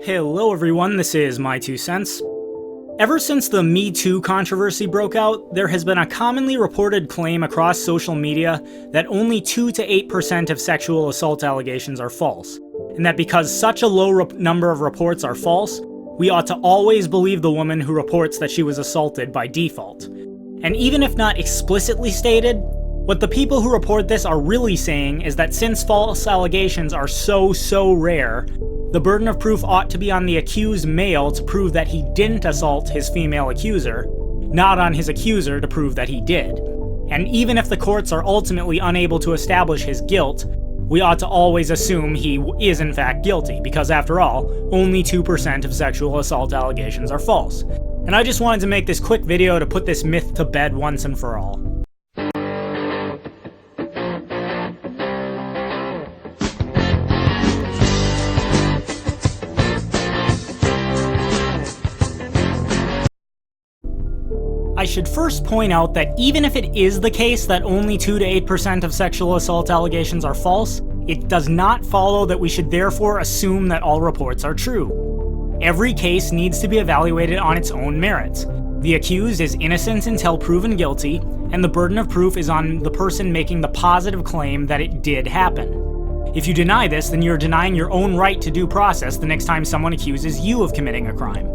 Hello everyone, this is My Two Cents. Ever since the Me Too controversy broke out, there has been a commonly reported claim across social media that only 2 to 8% of sexual assault allegations are false, and that because such a low number of reports are false, we ought to always believe the woman who reports that she was assaulted by default. And even if not explicitly stated, what the people who report this are really saying is that since false allegations are so rare, the burden of proof ought to be on the accused male to prove that he didn't assault his female accuser, not on his accuser to prove that he did. And even if the courts are ultimately unable to establish his guilt, we ought to always assume he is in fact guilty, because after all, only 2% of sexual assault allegations are false. And I just wanted to make this quick video to put this myth to bed once and for all. I should first point out that even if it is the case that only 2 to 8% of sexual assault allegations are false, it does not follow that we should therefore assume that all reports are true. Every case needs to be evaluated on its own merits. The accused is innocent until proven guilty, and the burden of proof is on the person making the positive claim that it did happen. If you deny this, then you're denying your own right to due process the next time someone accuses you of committing a crime.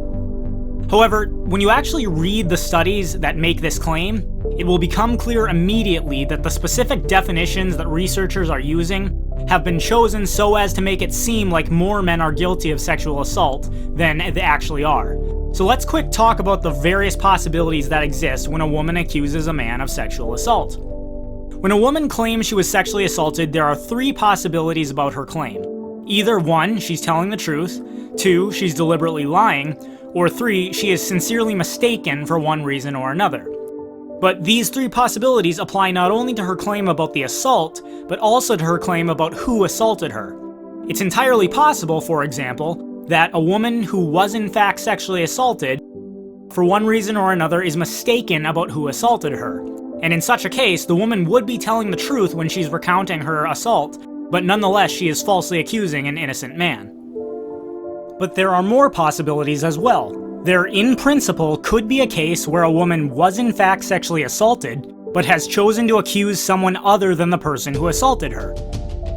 However, when you actually read the studies that make this claim, it will become clear immediately that the specific definitions that researchers are using have been chosen so as to make it seem like more men are guilty of sexual assault than they actually are. So let's quick talk about the various possibilities that exist when a woman accuses a man of sexual assault. When a woman claims she was sexually assaulted, there are 3 possibilities about her claim. Either 1, she's telling the truth, 2, she's deliberately lying, or 3, she is sincerely mistaken for one reason or another. But these 3 possibilities apply not only to her claim about the assault, but also to her claim about who assaulted her. It's entirely possible, for example, that a woman who was in fact sexually assaulted, for one reason or another, is mistaken about who assaulted her. And in such a case, the woman would be telling the truth when she's recounting her assault, but nonetheless she is falsely accusing an innocent man. But there are more possibilities as well. There, in principle, could be a case where a woman was in fact sexually assaulted, but has chosen to accuse someone other than the person who assaulted her.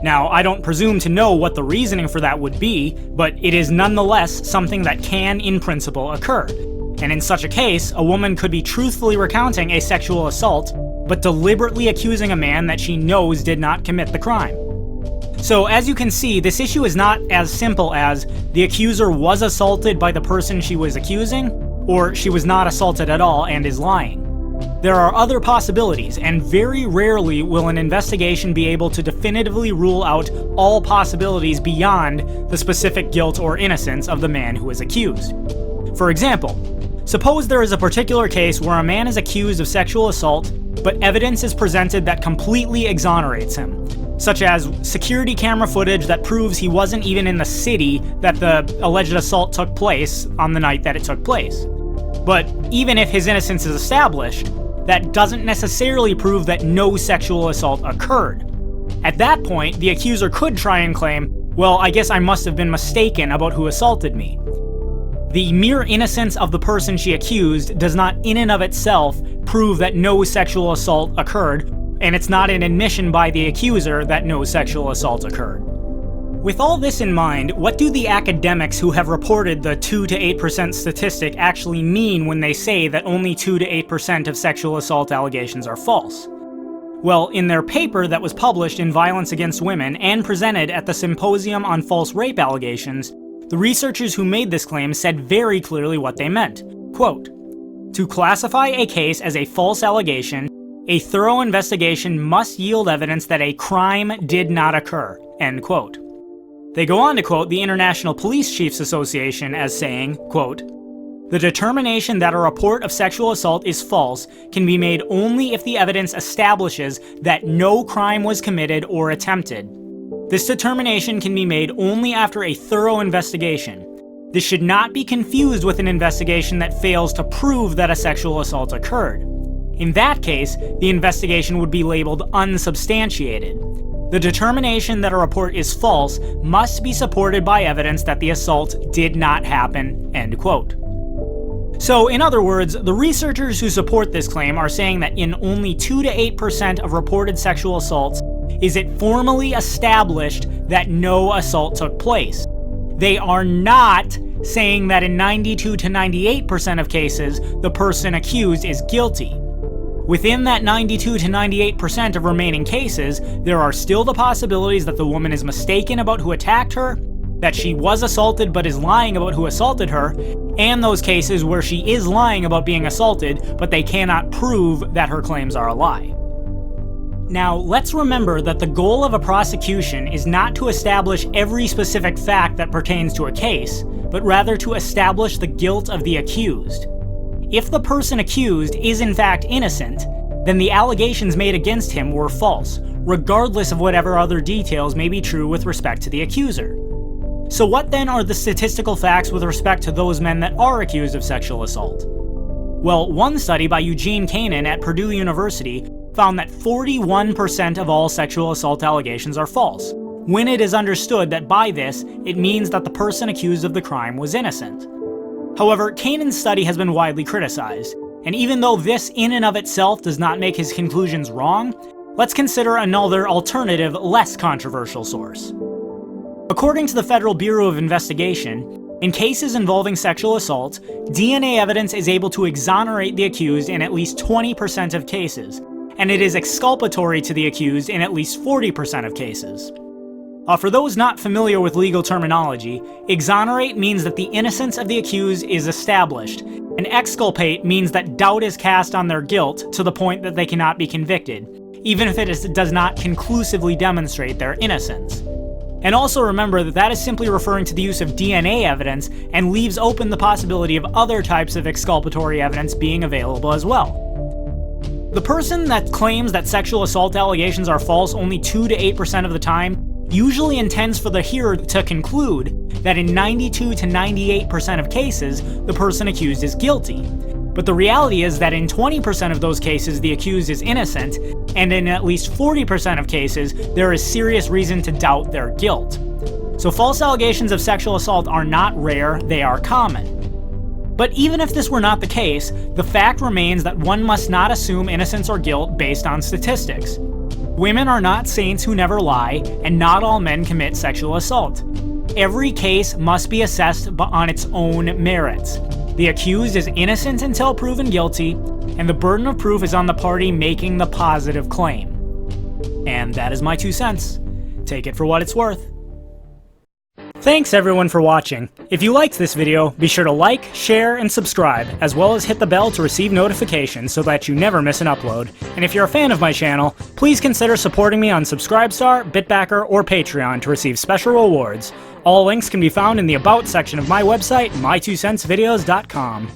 Now, I don't presume to know what the reasoning for that would be, but it is nonetheless something that can, in principle, occur. And in such a case, a woman could be truthfully recounting a sexual assault, but deliberately accusing a man that she knows did not commit the crime. So, as you can see, this issue is not as simple as the accuser was assaulted by the person she was accusing, or she was not assaulted at all and is lying. There are other possibilities, and very rarely will an investigation be able to definitively rule out all possibilities beyond the specific guilt or innocence of the man who is accused. For example, suppose there is a particular case where a man is accused of sexual assault, but evidence is presented that completely exonerates him, such as security camera footage that proves he wasn't even in the city that the alleged assault took place on the night that it took place. But even if his innocence is established, that doesn't necessarily prove that no sexual assault occurred. At that point, the accuser could try and claim, well, I guess I must have been mistaken about who assaulted me. The mere innocence of the person she accused does not in and of itself prove that no sexual assault occurred, and it's not an admission by the accuser that no sexual assault occurred. With all this in mind, what do the academics who have reported the 2 to 8% statistic actually mean when they say that only 2 to 8% of sexual assault allegations are false? Well, in their paper that was published in Violence Against Women and presented at the Symposium on False Rape Allegations, the researchers who made this claim said very clearly what they meant. Quote, "To classify a case as a false allegation, a thorough investigation must yield evidence that a crime did not occur." End quote. They go on to quote the International Police Chiefs Association as saying, quote, "The determination that a report of sexual assault is false can be made only if the evidence establishes that no crime was committed or attempted. This determination can be made only after a thorough investigation. This should not be confused with an investigation that fails to prove that a sexual assault occurred. In that case, the investigation would be labeled unsubstantiated. the determination that a report is false must be supported by evidence that the assault did not happen, end quote. So, in other words, the researchers who support this claim are saying that in only 2 to 8% of reported sexual assaults is it formally established that no assault took place. They are not saying that in 92 to 98% of cases, the person accused is guilty. Within that 92 to 98% of remaining cases, there are still the possibilities that the woman is mistaken about who attacked her, that she was assaulted but is lying about who assaulted her, and those cases where she is lying about being assaulted, but they cannot prove that her claims are a lie. Now, let's remember that the goal of a prosecution is not to establish every specific fact that pertains to a case, but rather to establish the guilt of the accused. If the person accused is in fact innocent, then the allegations made against him were false, regardless of whatever other details may be true with respect to the accuser. So what then are the statistical facts with respect to those men that are accused of sexual assault? Well, one study by Eugene Kanan at Purdue University found that 41% of all sexual assault allegations are false, when it is understood that by this, it means that the person accused of the crime was innocent. However, Kanan's study has been widely criticized, and even though this in and of itself does not make his conclusions wrong, let's consider another alternative, less controversial source. According to the Federal Bureau of Investigation, in cases involving sexual assault, DNA evidence is able to exonerate the accused in at least 20% of cases, and it is exculpatory to the accused in at least 40% of cases. For those not familiar with legal terminology, exonerate means that the innocence of the accused is established, and exculpate means that doubt is cast on their guilt to the point that they cannot be convicted, even if it does not conclusively demonstrate their innocence. And also remember that that is simply referring to the use of DNA evidence and leaves open the possibility of other types of exculpatory evidence being available as well. The person that claims that sexual assault allegations are false only 2 to 8% of the time usually intends for the hearer to conclude that in 92 to 98% of cases, the person accused is guilty. But the reality is that in 20% of those cases, the accused is innocent, and in at least 40% of cases, there is serious reason to doubt their guilt. So false allegations of sexual assault are not rare, they are common. But even if this were not the case, the fact remains that one must not assume innocence or guilt based on statistics. Women are not saints who never lie, and not all men commit sexual assault. Every case must be assessed on its own merits. The accused is innocent until proven guilty, and the burden of proof is on the party making the positive claim. And that is my 2 cents. Take it for what it's worth. Thanks everyone for watching. If you liked this video, be sure to like, share, and subscribe, as well as hit the bell to receive notifications so that you never miss an upload. And if you're a fan of my channel, please consider supporting me on Subscribestar, Bitbacker, or Patreon to receive special rewards. All links can be found in the About section of my website, my2centsvideos.com.